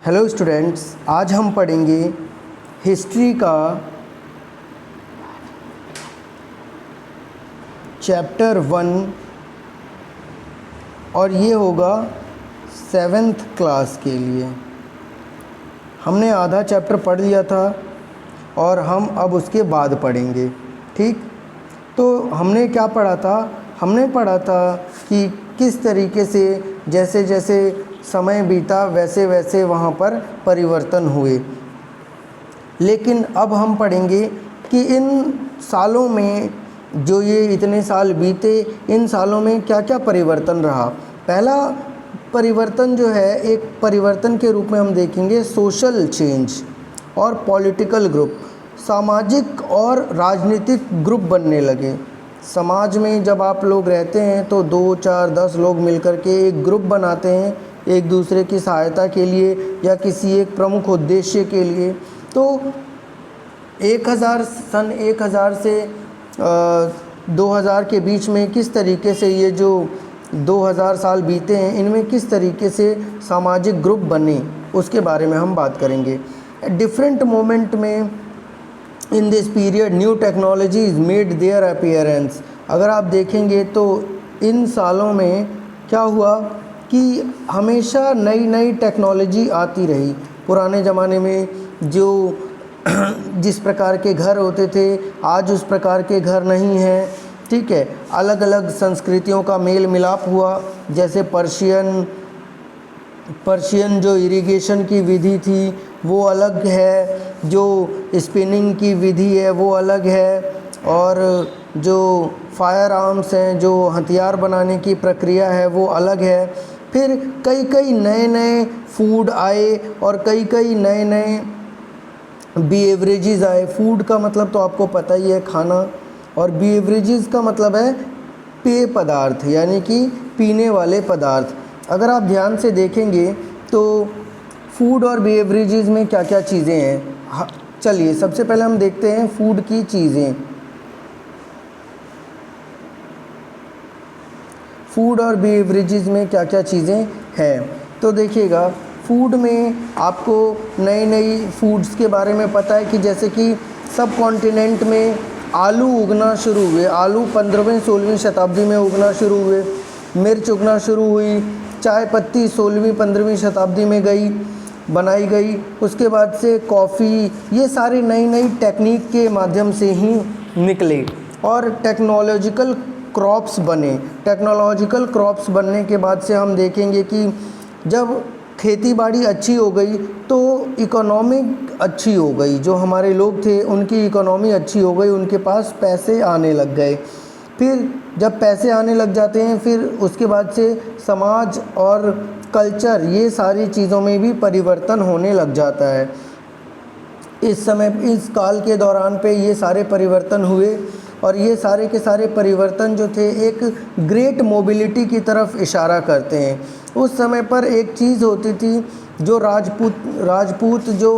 Hello students, आज हम पढ़ेंगे हिस्ट्री का चैप्टर 1 और ये होगा 7th क्लास के लिए। हमने आधा चैप्टर पढ़ लिया था और हम अब उसके बाद पढ़ेंगे। ठीक, तो हमने क्या पढ़ा था? हमने पढ़ा था कि किस तरीके से जैसे जैसे समय बीता वैसे वैसे वहाँ पर परिवर्तन हुए। लेकिन अब हम पढ़ेंगे कि इन सालों में जो ये इतने साल बीते, इन सालों में क्या क्या परिवर्तन रहा। पहला परिवर्तन जो है, एक परिवर्तन के रूप में हम देखेंगे सोशल चेंज और पॉलिटिकल ग्रुप। सामाजिक और राजनीतिक ग्रुप बनने लगे। समाज में जब आप लोग रहते हैं तो 2, 4, 10 लोग मिलकर के एक ग्रुप बनाते हैं, एक दूसरे की सहायता के लिए या किसी एक प्रमुख उद्देश्य के लिए। तो 1000 से 2000 के बीच में किस तरीके से ये जो 2000 साल बीते हैं, इनमें किस तरीके से सामाजिक ग्रुप बने, उसके बारे में हम बात करेंगे। डिफरेंट मोमेंट में in this period new technologies made their appearance. अगर आप देखेंगे तो इन सालों में क्या हुआ कि हमेशा नई नई टेक्नोलॉजी आती रही। पुराने ज़माने में जो जिस प्रकार के घर होते थे, आज उस प्रकार के घर नहीं हैं। ठीक है, अलग अलग संस्कृतियों का मेल मिलाप हुआ। जैसे पर्शियन जो इरिगेशन की विधि थी वो अलग है, जो स्पिनिंग की विधि है वो अलग है, और जो फायर आर्म्स हैं, जो हथियार बनाने की प्रक्रिया है वो अलग है। फिर कई कई नए नए फूड आए और कई कई नए नए बीवरेजेस आए। फूड का मतलब तो आपको पता ही है, खाना, और बीवरेजेस का मतलब है पेय पदार्थ, यानी कि पीने वाले पदार्थ। अगर आप ध्यान से देखेंगे तो फूड और बेवरेजेस में क्या क्या चीज़ें हैं। चलिए सबसे पहले हम देखते हैं फूड की चीज़ें। फूड और बेवरेजेस में क्या क्या चीज़ें हैं, तो देखिएगा फूड में आपको नई नई फूड्स के बारे में पता है कि जैसे कि सब कॉन्टिनेंट में आलू उगना शुरू हुए। आलू 15वीं 16वीं शताब्दी में उगना शुरू हुए। मिर्च उगना शुरू हुई। चाय पत्ती 16वीं 15वीं शताब्दी में बनाई गई। उसके बाद से कॉफ़ी, ये सारी नई नई टेक्निक के माध्यम से ही निकले और टेक्नोलॉजिकल क्रॉप्स बने। टेक्नोलॉजिकल क्रॉप्स बनने के बाद से हम देखेंगे कि जब खेती बाड़ी अच्छी हो गई तो इकोनॉमिक अच्छी हो गई। जो हमारे लोग थे उनकी इकोनॉमी अच्छी हो गई, उनके पास पैसे आने लग गए। फिर जब पैसे आने लग जाते हैं, फिर उसके बाद से समाज और कल्चर, ये सारी चीज़ों में भी परिवर्तन होने लग जाता है। इस काल के दौरान पे ये सारे परिवर्तन हुए और ये सारे के सारे परिवर्तन जो थे एक ग्रेट मोबिलिटी की तरफ इशारा करते हैं। उस समय पर एक चीज़ होती थी जो राजपूत जो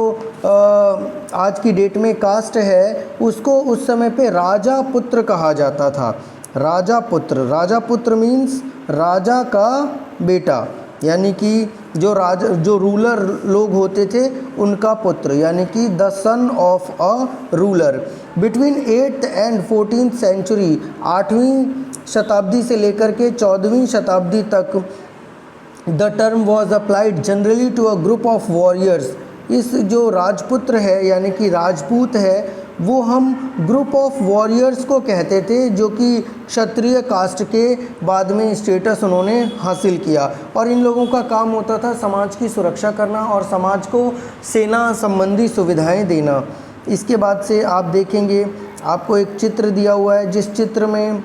आज की डेट में कास्ट है, उसको उस समय पे राजा पुत्र कहा जाता था। राजा पुत्र मीन्स राजा का बेटा, यानी कि जो रूलर लोग होते थे उनका पुत्र, यानी कि the son of a ruler. Between 8th and 14th century, 8वीं शताब्दी से लेकर के 14वीं शताब्दी तक the term was applied generally to a group of warriors. इस जो राजपुत्र है यानी कि राजपूत है, वो हम ग्रुप ऑफ वॉरियर्स को कहते थे, जो कि क्षत्रिय कास्ट के बाद में स्टेटस उन्होंने हासिल किया। और इन लोगों का काम होता था समाज की सुरक्षा करना और समाज को सेना संबंधी सुविधाएं देना। इसके बाद से आप देखेंगे, आपको एक चित्र दिया हुआ है, जिस चित्र में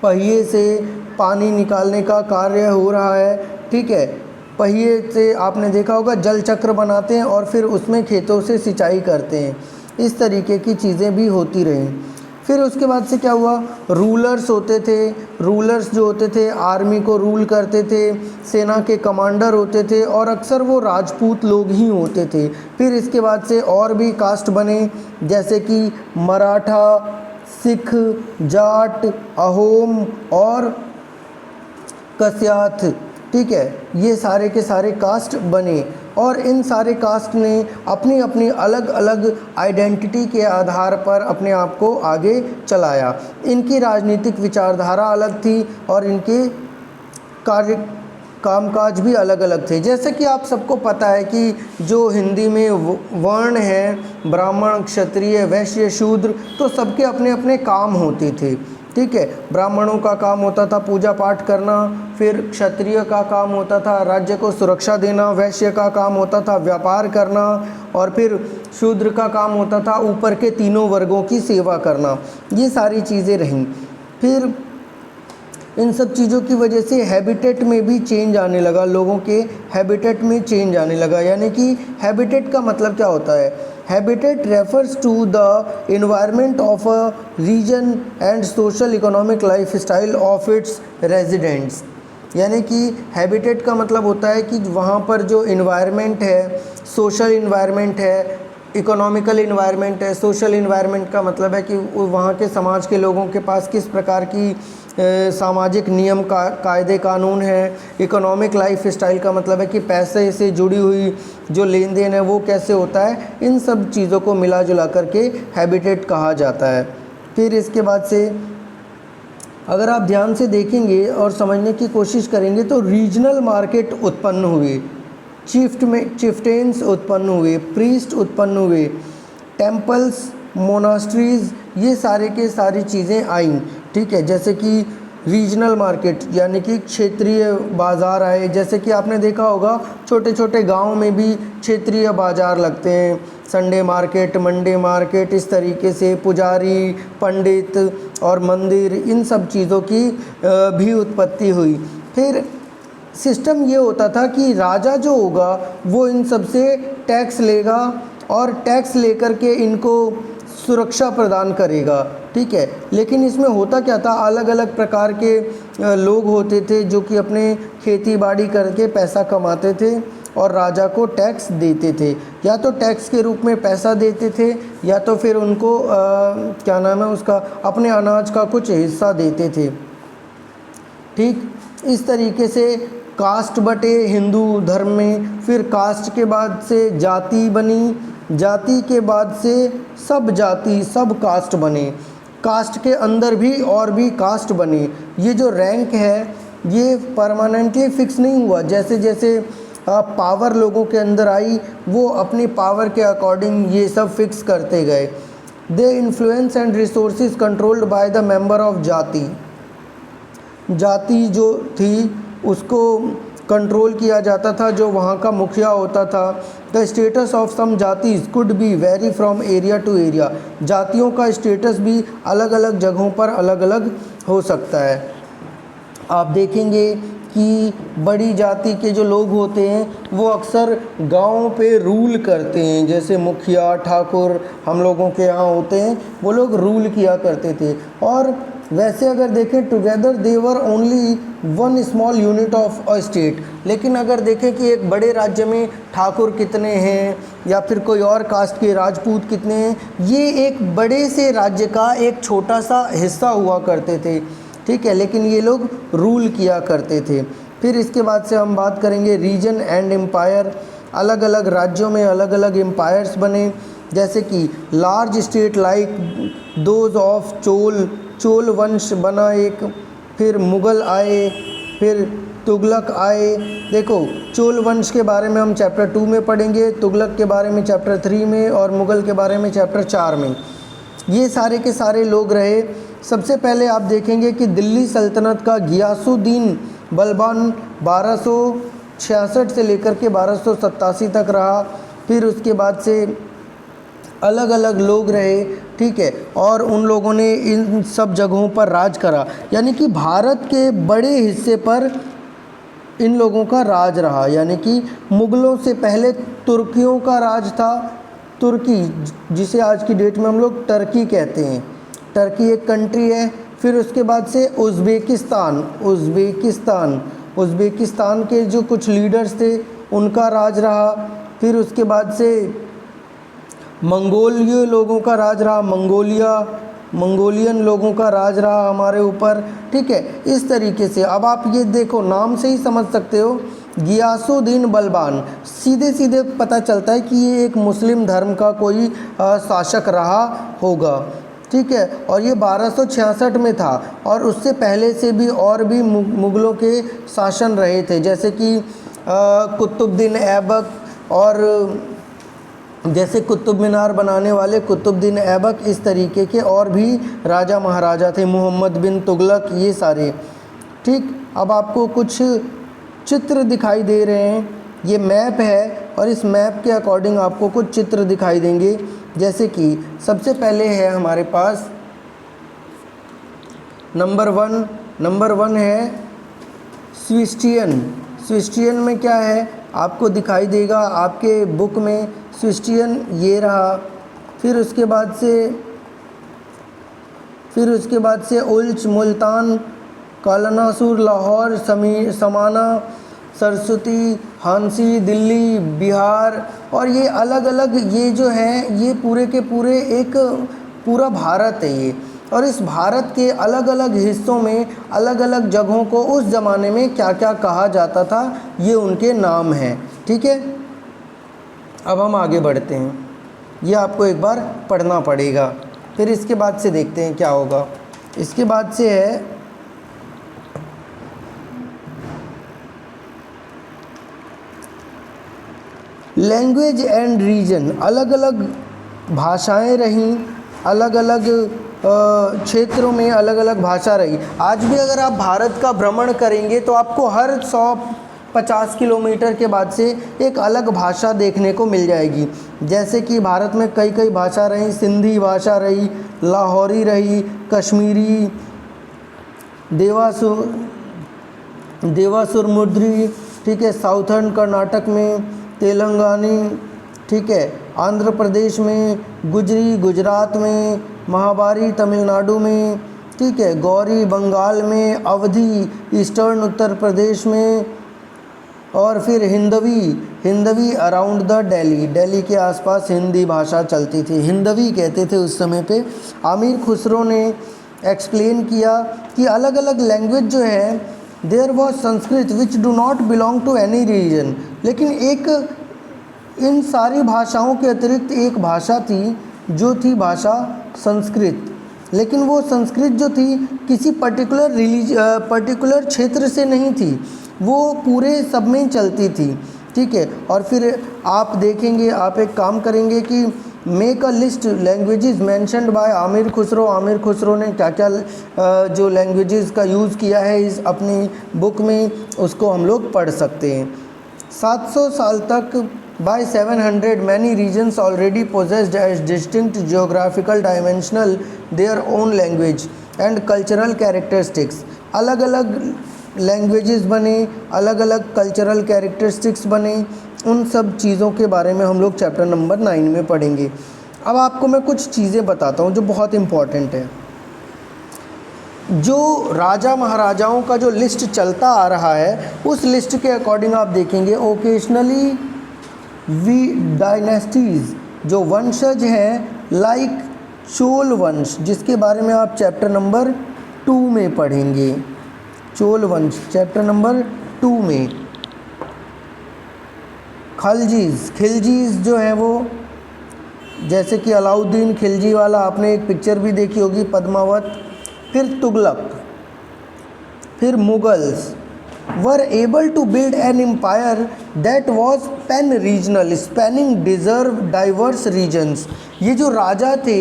पहिए से पानी निकालने का कार्य हो रहा है। ठीक है, पहिए से आपने देखा होगा जल चक्र बनाते हैं और फिर उसमें खेतों से सिंचाई करते हैं। इस तरीके की चीज़ें भी होती रहीं। फिर उसके बाद से क्या हुआ, रूलर्स होते थे। रूलर्स जो होते थे आर्मी को रूल करते थे, सेना के कमांडर होते थे और अक्सर वो राजपूत लोग ही होते थे। फिर इसके बाद से और भी कास्ट बने, जैसे कि मराठा, सिख, जाट, अहोम और कस्याथ। ठीक है, ये सारे के सारे कास्ट बने। और इन सारे कास्ट ने अपनी अपनी अलग अलग आइडेंटिटी के आधार पर अपने आप को आगे चलाया। इनकी राजनीतिक विचारधारा अलग थी और इनके कार्य कामकाज भी अलग अलग थे। जैसे कि आप सबको पता है कि जो हिंदी में वर्ण हैं, ब्राह्मण, क्षत्रिय, वैश्य, शूद्र, तो सबके अपने अपने काम होते थे। ठीक है, ब्राह्मणों का काम होता था पूजा पाठ करना, फिर क्षत्रिय का काम होता था राज्य को सुरक्षा देना, वैश्य का काम होता था व्यापार करना, और फिर शूद्र का काम होता था ऊपर के तीनों वर्गों की सेवा करना। ये सारी चीज़ें रहीं। फिर इन सब चीज़ों की वजह से हैबिटेट में भी चेंज आने लगा, लोगों के हैबिटेट में चेंज आने लगा। यानी कि हैबिटेट का मतलब क्या होता है? Habitat refers to the environment of a region and social economic life style of its residents. यानी कि हैबिटेट का मतलब होता है कि वहाँ पर जो इन्वायरमेंट है, सोशल इन्वायरमेंट है, इकोनॉमिकल इन्वायरमेंट है। सोशल इन्वायरमेंट का मतलब है कि वहाँ के समाज के लोगों के पास किस प्रकार की सामाजिक नियम कायदे कानून है। इकोनॉमिक लाइफ स्टाइल का मतलब है कि पैसे से जुड़ी हुई जो लेन देन है वो कैसे होता है। इन सब चीज़ों को मिला जुला करके हैबिटेट कहा जाता है। फिर इसके बाद से अगर आप ध्यान से देखेंगे और समझने की कोशिश करेंगे तो रीजनल मार्केट उत्पन्न हुए, चिफ्टेन्स उत्पन्न हुए, प्रीस्ट उत्पन्न हुए, टेम्पल्स, मोनास्ट्रीज़, ये सारे के सारी चीज़ें आईं। ठीक है, जैसे कि रीजनल मार्केट यानी कि क्षेत्रीय बाज़ार आए। जैसे कि आपने देखा होगा छोटे छोटे गांव में भी क्षेत्रीय बाज़ार लगते हैं, संडे मार्केट, मंडे मार्केट, इस तरीके से पुजारी, पंडित और मंदिर, इन सब चीज़ों की भी उत्पत्ति हुई। फिर सिस्टम ये होता था कि राजा जो होगा वो इन सब से टैक्स लेगा और टैक्स लेकर के इनको सुरक्षा प्रदान करेगा। ठीक है, लेकिन इसमें होता क्या था, अलग अलग प्रकार के लोग होते थे जो कि अपने खेती बाड़ी करके पैसा कमाते थे और राजा को टैक्स देते थे। या तो टैक्स के रूप में पैसा देते थे या तो फिर उनको क्या नाम है उसका, अपने अनाज का कुछ हिस्सा देते थे। ठीक, इस तरीके से कास्ट बटे हिंदू धर्म में। फिर कास्ट के बाद से जाति बनी, जाति के बाद से सब जाति, सब कास्ट बने। कास्ट के अंदर भी और भी कास्ट बने। ये जो रैंक है ये परमानेंटली फिक्स नहीं हुआ। जैसे जैसे पावर लोगों के अंदर आई वो अपनी पावर के अकॉर्डिंग ये सब फिक्स करते गए। They influence and resources controlled by the member of जाति। जाति जो थी उसको कंट्रोल किया जाता था, जो वहाँ का मुखिया होता था। द स्टेटस ऑफ सम जातिज could be vary from area to area. जातियों का स्टेटस भी अलग अलग जगहों पर अलग अलग हो सकता है। आप देखेंगे कि बड़ी जाति के जो लोग होते हैं वो अक्सर गाँव पे रूल करते हैं। जैसे मुखिया, ठाकुर हम लोगों के यहाँ होते हैं, वो लोग रूल किया करते थे। और वैसे अगर देखें together they were only one small unit of a state. लेकिन अगर देखें कि एक बड़े राज्य में ठाकुर कितने हैं या फिर कोई और कास्ट के राजपूत कितने हैं, ये एक बड़े से राज्य का एक छोटा सा हिस्सा हुआ करते थे। ठीक है, लेकिन ये लोग रूल किया करते थे। फिर इसके बाद से हम बात करेंगे रीजन एंड एम्पायर। अलग अलग राज्यों में अलग अलग एम्पायर्स बने। जैसे कि large state like those of Chola वंश बना एक। फिर मुग़ल आए, फिर तुगलक आए। देखो, चोल वंश के बारे में हम चैप्टर 2 में पढ़ेंगे, तुगलक के बारे में चैप्टर 3 में और मुग़ल के बारे में चैप्टर 4 में। ये सारे के सारे लोग रहे। सबसे पहले आप देखेंगे कि दिल्ली सल्तनत का गियासुद्दीन बलबान 1266 से लेकर के 1287 तक रहा। फिर उसके बाद से अलग अलग लोग रहे। ठीक है, और उन लोगों ने इन सब जगहों पर राज करा। यानी कि भारत के बड़े हिस्से पर इन लोगों का राज रहा। यानी कि मुग़लों से पहले तुर्कियों का राज था। तुर्की, जिसे आज की डेट में हम लोग टर्की कहते हैं, टर्की एक कंट्री है। फिर उसके बाद से उज़्बेकिस्तान के जो कुछ लीडर्स थे उनका राज रहा। फिर उसके बाद से मंगोलिय लोगों का राज रहा, मंगोलियन लोगों का राज रहा हमारे ऊपर। ठीक है, इस तरीके से अब आप ये देखो, नाम से ही समझ सकते हो गियासुद्दीन बलबान। सीधे सीधे पता चलता है कि ये एक मुस्लिम धर्म का कोई शासक रहा होगा, ठीक है। और ये 1266 में था, और उससे पहले से भी और भी मुग़लों के शासन रहे थे, जैसे कि कुतुबुद्दीन ऐबक, और जैसे कुतुब मीनार बनाने वाले कुतुबुद्दीन ऐबक, इस तरीके के और भी राजा महाराजा थे, मोहम्मद बिन तुगलक, ये सारे, ठीक। अब आपको कुछ चित्र दिखाई दे रहे हैं, ये मैप है, और इस मैप के अकॉर्डिंग आपको कुछ चित्र दिखाई देंगे। जैसे कि सबसे पहले है हमारे पास नंबर वन है स्विस्टियन। स्विस्टियन में क्या है आपको दिखाई देगा आपके बुक में, स्विस्टियन ये रहा। फिर उसके बाद से उल्च, मुल्तान, कालानासुर, लाहौर, समाना, सरस्वती, हांसी, दिल्ली, बिहार, और ये अलग अलग, ये जो हैं ये पूरे के पूरे एक पूरा भारत है ये। और इस भारत के अलग अलग हिस्सों में अलग अलग जगहों को उस ज़माने में क्या क्या कहा जाता था, ये उनके नाम हैं, ठीक है। अब हम आगे बढ़ते हैं, ये आपको एक बार पढ़ना पड़ेगा, फिर इसके बाद से देखते हैं क्या होगा। इसके बाद से है लैंग्वेज एंड रीजन। अलग अलग भाषाएं रहीं, अलग अलग क्षेत्रों में अलग अलग भाषा रही। आज भी अगर आप भारत का भ्रमण करेंगे तो आपको हर 150 किलोमीटर के बाद से एक अलग भाषा देखने को मिल जाएगी। जैसे कि भारत में कई कई भाषा रही, सिंधी भाषा रही, लाहौरी रही, कश्मीरी, देवासुरमुद्री, ठीक है, साउथर्न कर्नाटक में तेलंगानी, ठीक है, आंध्र प्रदेश में गुजरी, गुजरात में महाबारी, तमिलनाडु में, ठीक है, गौरी बंगाल में, अवधी ईस्टर्न उत्तर प्रदेश में, और फिर हिंदवी अराउंड द दिल्ली के आसपास हिंदी भाषा चलती थी, हिंदवी कहते थे उस समय पे। आमिर खुसरो ने एक्सप्लेन किया कि अलग अलग लैंग्वेज जो है, there was Sanskrit which do not belong to any region, लेकिन एक इन सारी भाषाओं के अतिरिक्त एक भाषा थी जो थी भाषा संस्कृत, लेकिन वो संस्कृत जो थी किसी पर्टिकुलर क्षेत्र से नहीं थी, वो पूरे सब में चलती थी, ठीक है। और फिर आप देखेंगे, आप एक काम करेंगे कि make a list languages mentioned by Amir Khusro ने क्या क्या जो लैंग्वेजेस का यूज़ किया है इस अपनी बुक में, उसको हम लोग पढ़ सकते हैं। 700 साल तक by 700 many regions already possessed as distinct geographical dimensional their own language and cultural characteristics। अलग अलग लैंग्वेजेस बने, अलग अलग कल्चरल कैरेक्टरिस्टिक्स बने, उन सब चीज़ों के बारे में हम लोग चैप्टर नंबर 9 में पढ़ेंगे। अब आपको मैं कुछ चीज़ें बताता हूँ जो बहुत इम्पॉर्टेंट है। जो राजा महाराजाओं का जो लिस्ट चलता आ रहा है, उस लिस्ट के अकॉर्डिंग आप देखेंगे ओकेशनली डायनेस्टीज़, जो वंशज हैं, लाइक चोल वंश, जिसके बारे में आप चैप्टर नंबर 2 में पढ़ेंगे। चोल वंश चैप्टर नंबर 2 में। खिलजीज़ जो हैं वो, जैसे कि अलाउद्दीन खिलजी वाला आपने एक पिक्चर भी देखी होगी, पद्मावत। फिर तुगलक, फिर Mughals were able to build an empire that was pan-regional, spanning diverse regions। ये जो राजा थे,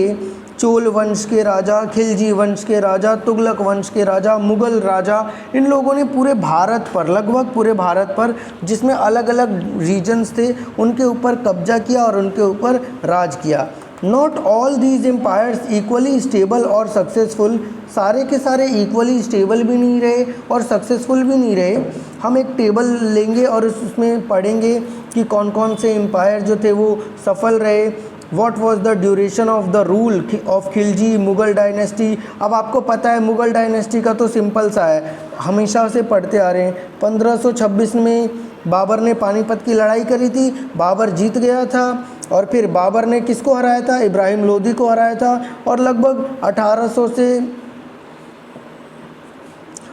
चोल वंश के राजा, खिलजी वंश के राजा, तुगलक वंश के राजा, मुगल राजा, इन लोगों ने पूरे भारत पर, लगभग पूरे भारत पर, जिसमें अलग अलग रीजन्स थे, उनके ऊपर कब्जा किया और उनके ऊपर राज किया। Not all these empires equally stable और सक्सेसफुल, सारे के सारे इक्वली स्टेबल भी नहीं रहे और सक्सेसफुल भी नहीं रहे। हम एक टेबल लेंगे और उसमें पढ़ेंगे कि कौन कौन से एम्पायर जो थे वो सफल रहे। What was the duration of the rule of Khilji Mughal dynasty. अब आपको पता है मुगल डायनेस्टी का तो सिंपल सा है, हमेशा से पढ़ते आ रहे हैं। 1526 में बाबर ने पानीपत की लड़ाई करी थी, बाबर जीत गया था, और फिर बाबर ने किसको हराया था, इब्राहिम लोदी को हराया था, और लगभग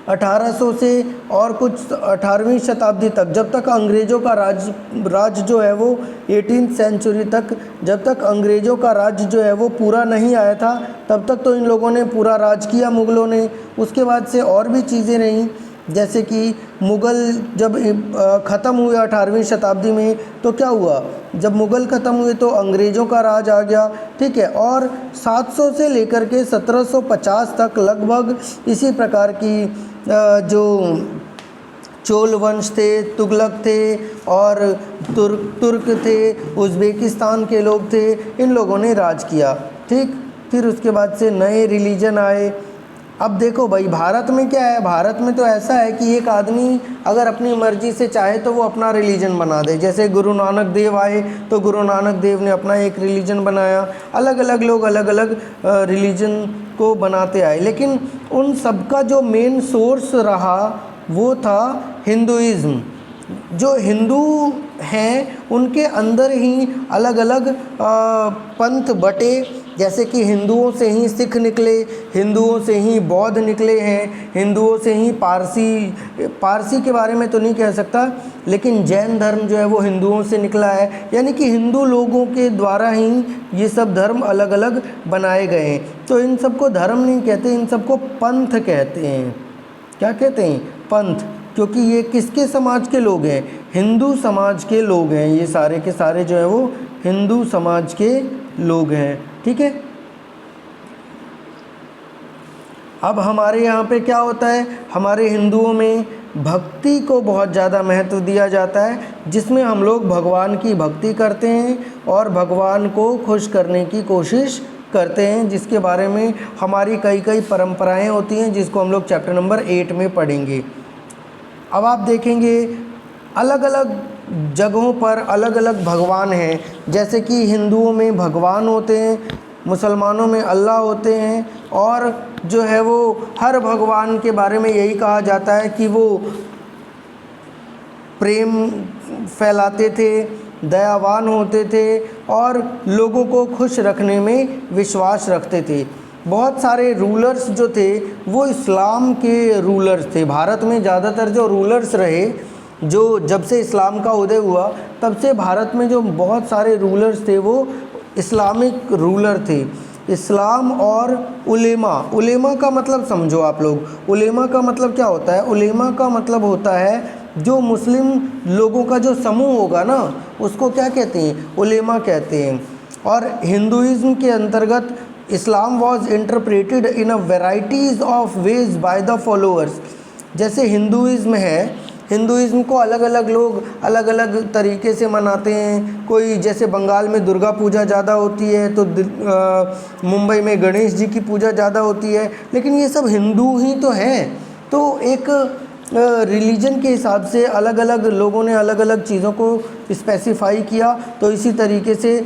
1800 से और कुछ 18वीं शताब्दी तक, जब तक अंग्रेज़ों का राज जो है वो 18th सेंचुरी तक, जब तक अंग्रेज़ों का राज जो है वो पूरा नहीं आया था, तब तक तो इन लोगों ने पूरा राज किया मुग़लों ने। उसके बाद से और भी चीज़ें रहीं, जैसे कि मुग़ल जब ख़त्म हुए 18वीं शताब्दी में, तो क्या हुआ, जब मुग़ल ख़त्म हुए तो अंग्रेज़ों का राज आ गया, ठीक है। और 700 से लेकर के 1750 तक लगभग इसी प्रकार की जो चोल वंश थे, तुगलक थे और तुर्क थे, उज़्बेकिस्तान के लोग थे, इन लोगों ने राज किया, ठीक। फिर उसके बाद से नए रिलीजन आए। अब देखो भाई, भारत में क्या है, भारत में तो ऐसा है कि एक आदमी अगर अपनी मर्ज़ी से चाहे तो वो अपना रिलीजन बना दे। जैसे गुरु नानक देव आए तो गुरु नानक देव ने अपना एक रिलीजन बनाया, अलग अलग लोग अलग अलग रिलीजन को बनाते आए, लेकिन उन सबका जो मेन सोर्स रहा वो था हिंदुइज़्म। जो हिंदू हैं उनके अंदर ही अलग अलग पंथ बटे, जैसे कि हिंदुओं से ही सिख निकले, हिंदुओं से ही बौद्ध निकले हैं, हिंदुओं से ही पारसी के बारे में तो नहीं कह सकता, लेकिन जैन धर्म जो है वो हिंदुओं से निकला है। यानी कि हिंदू लोगों के द्वारा ही ये सब धर्म अलग अलग बनाए गए हैं। तो इन सबको धर्म नहीं कहते, इन सबको पंथ कहते हैं। क्या कहते हैं? पंथ। क्योंकि ये किसके समाज के लोग हैं? हिंदू समाज के लोग हैं। ये सारे के सारे जो हैं वो हिंदू समाज के लोग हैं, ठीक है। अब हमारे यहाँ पे क्या होता है, हमारे हिंदुओं में भक्ति को बहुत ज़्यादा महत्व दिया जाता है, जिसमें हम लोग भगवान की भक्ति करते हैं और भगवान को खुश करने की कोशिश करते हैं, जिसके बारे में हमारी कई कई परंपराएं होती हैं, जिसको हम लोग चैप्टर नंबर 8 में पढ़ेंगे। अब आप देखेंगे अलग अलग जगहों पर अलग अलग भगवान हैं। जैसे कि हिंदुओं में भगवान होते हैं, मुसलमानों में अल्लाह होते हैं, और जो है वो हर भगवान के बारे में यही कहा जाता है कि वो प्रेम फैलाते थे, दयावान होते थे और लोगों को खुश रखने में विश्वास रखते थे। बहुत सारे रूलर्स जो थे वो इस्लाम के रूलर्स थे। भारत में ज़्यादातर जो रूलर्स रहे, जो जब से इस्लाम का उदय हुआ तब से भारत में जो बहुत सारे रूलर्स थे वो इस्लामिक रूलर थे। इस्लाम और उलेमा का मतलब समझो आप लोग। उलेमा का मतलब क्या होता है? उलेमा का मतलब होता है जो मुस्लिम लोगों का जो समूह होगा ना, उसको क्या कहते हैं? उलेमा कहते हैं। और हिंदुइज़्म के अंतर्गत Islam was interpreted in a varieties of ways by the followers. जैसे हिंदुइज़्म है, हिंदुइज़्म को अलग अलग लोग अलग अलग तरीके से मनाते हैं। कोई जैसे बंगाल में दुर्गा पूजा ज़्यादा होती है, तो मुंबई में गणेश जी की पूजा ज़्यादा होती है, लेकिन ये सब हिंदू ही तो हैं। तो एक रिलीजन के हिसाब से अलग अलग लोगों ने अलग अलग चीज़ों को स्पेसिफाई किया। तो इसी तरीके से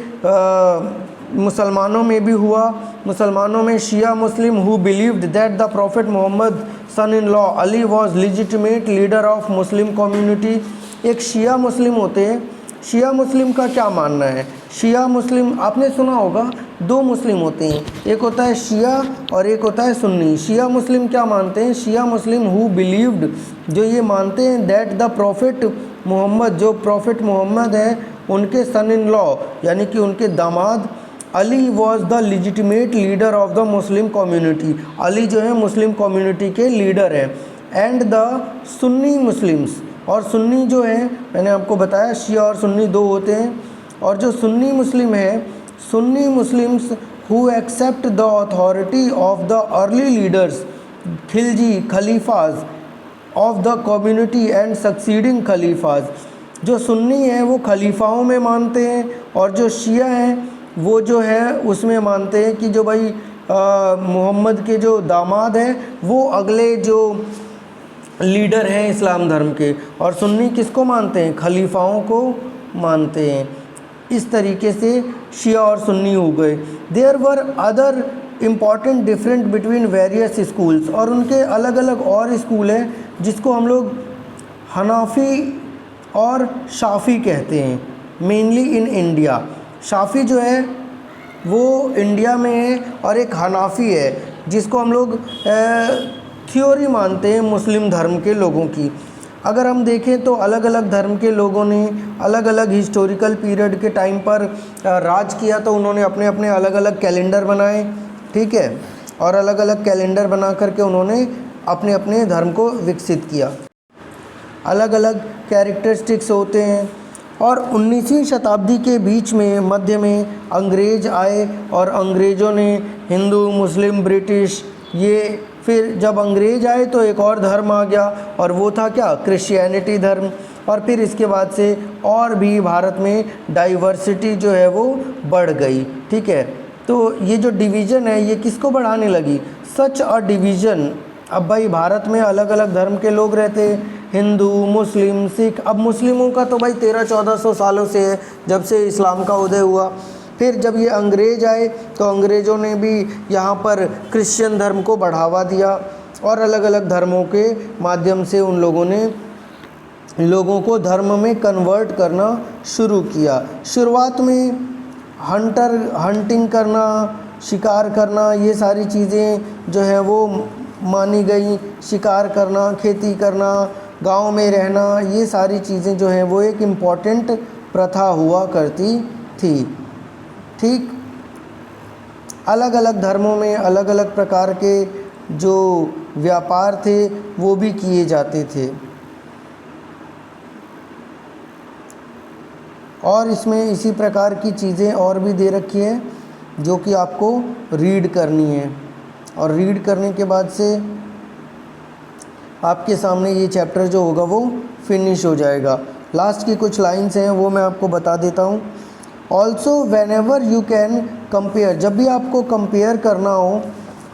मुसलमानों में भी हुआ। मुसलमानों में Shia Muslim who believed that the prophet Muhammad son in law Ali was legitimate leader of Muslim community. एक शिया मुस्लिम होते हैं। शिया मुस्लिम का क्या मानना है? शिया मुस्लिम आपने सुना होगा, दो मुस्लिम होते हैं, एक होता है शिया और एक होता है सुन्नी। शिया मुस्लिम क्या मानते हैं? शिया मुस्लिम हु बिलीव्ड, जो ये मानते हैं दैट द प्रॉफिट मोहम्मद, जो प्रॉफिट मोहम्मद है उनके सन इन लॉ यानी कि उनके दामाद Ali was the legitimate leader of the Muslim community. Ali जो है मुस्लिम कम्युनिटी के लीडर हैं। एंड द सुन्नी मुस्लिम्स, और सुन्नी जो है मैंने आपको बताया शिया और सुन्नी दो होते हैं। और जो सुन्नी मुस्लिम है, Sunni Muslims who accept the authority of the early leaders Khilji खलीफाज of the community and succeeding खलीफाज। जो सुन्नी हैं वो खलीफाओं में मानते हैं, और जो शिया हैं वो जो है उसमें मानते हैं कि जो भाई मोहम्मद के जो दामाद हैं वो अगले जो लीडर हैं इस्लाम धर्म के। और सुन्नी किसको मानते हैं? खलीफाओं को मानते हैं। इस तरीके से शिया और सुन्नी हो गए। There were other important different between various schools, और उनके अलग अलग और स्कूल हैं जिसको हम लोग हनाफी और शाफ़ी कहते हैं, मेनली इन इंडिया। शाफ़ी जो है वो इंडिया में है, और एक हनाफी है जिसको हम लोग थ्योरी मानते हैं मुस्लिम धर्म के लोगों की। अगर हम देखें तो अलग अलग धर्म के लोगों ने अलग अलग हिस्टोरिकल पीरियड के टाइम पर राज किया, तो उन्होंने अपने अपने अलग अलग कैलेंडर बनाए, ठीक है, और अलग अलग कैलेंडर बना करके उन्होंने अपने अपने धर्म को विकसित किया। अलग अलग कैरेक्टरिस्टिक्स होते हैं। और 19वीं शताब्दी के बीच में मध्य में अंग्रेज़ आए और अंग्रेज़ों ने हिंदू, मुस्लिम, ब्रिटिश, ये फिर जब अंग्रेज़ आए तो एक और धर्म आ गया और वो था क्या, क्रिश्चियनिटी धर्म। और फिर इसके बाद से और भी भारत में डाइवर्सिटी जो है वो बढ़ गई, ठीक है। तो ये जो डिवीज़न है ये किसको बढ़ाने लगी, सच अ डिवीज़न। अब भाई भारत में अलग अलग धर्म के लोग रहते हैं, हिंदू, मुस्लिम, सिख। अब मुस्लिमों का तो भाई 1300-1400 सालों से है, जब से इस्लाम का उदय हुआ। फिर जब ये अंग्रेज़ आए तो अंग्रेज़ों ने भी यहाँ पर क्रिश्चियन धर्म को बढ़ावा दिया और अलग अलग धर्मों के माध्यम से उन लोगों ने लोगों को धर्म में कन्वर्ट करना शुरू किया। शुरुआत में हंटिंग करना, शिकार करना, ये सारी चीज़ें जो है वो मानी गई। शिकार करना, खेती करना, गांव में रहना, ये सारी चीज़ें जो हैं वो एक इम्पॉर्टेंट प्रथा हुआ करती थी, ठीक। अलग अलग धर्मों में अलग अलग प्रकार के जो व्यापार थे वो भी किए जाते थे। और इसमें इसी प्रकार की चीज़ें और भी दे रखी हैं जो कि आपको रीड करनी है, और रीड करने के बाद से आपके सामने ये चैप्टर जो होगा वो फिनिश हो जाएगा। लास्ट की कुछ लाइन्स हैं वो मैं आपको बता देता हूँ। Also whenever you can compare, जब भी आपको कंपेयर करना हो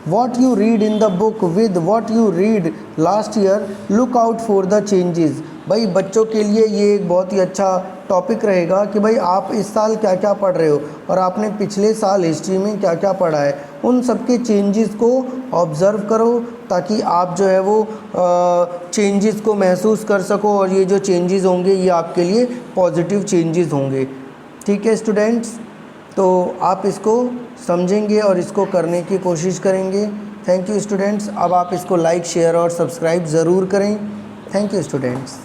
what you read in the book with what you read last year, look out for the changes. भाई बच्चों के लिए ये एक बहुत ही अच्छा टॉपिक रहेगा कि भाई आप इस साल क्या क्या पढ़ रहे हो और आपने पिछले साल हिस्ट्री में क्या क्या पढ़ा है, उन सब के चेंजेस को ऑब्ज़र्व करो ताकि आप जो है वो चेंजेस को महसूस कर सको, और ये जो चेंजेस होंगे ये आपके लिए पॉजिटिव चेंजेस होंगे, ठीक है स्टूडेंट्स। तो आप इसको समझेंगे और इसको करने की कोशिश करेंगे। Thank you students. अब आप इसको लाइक, शेयर और सब्सक्राइब ज़रूर करें। Thank you students.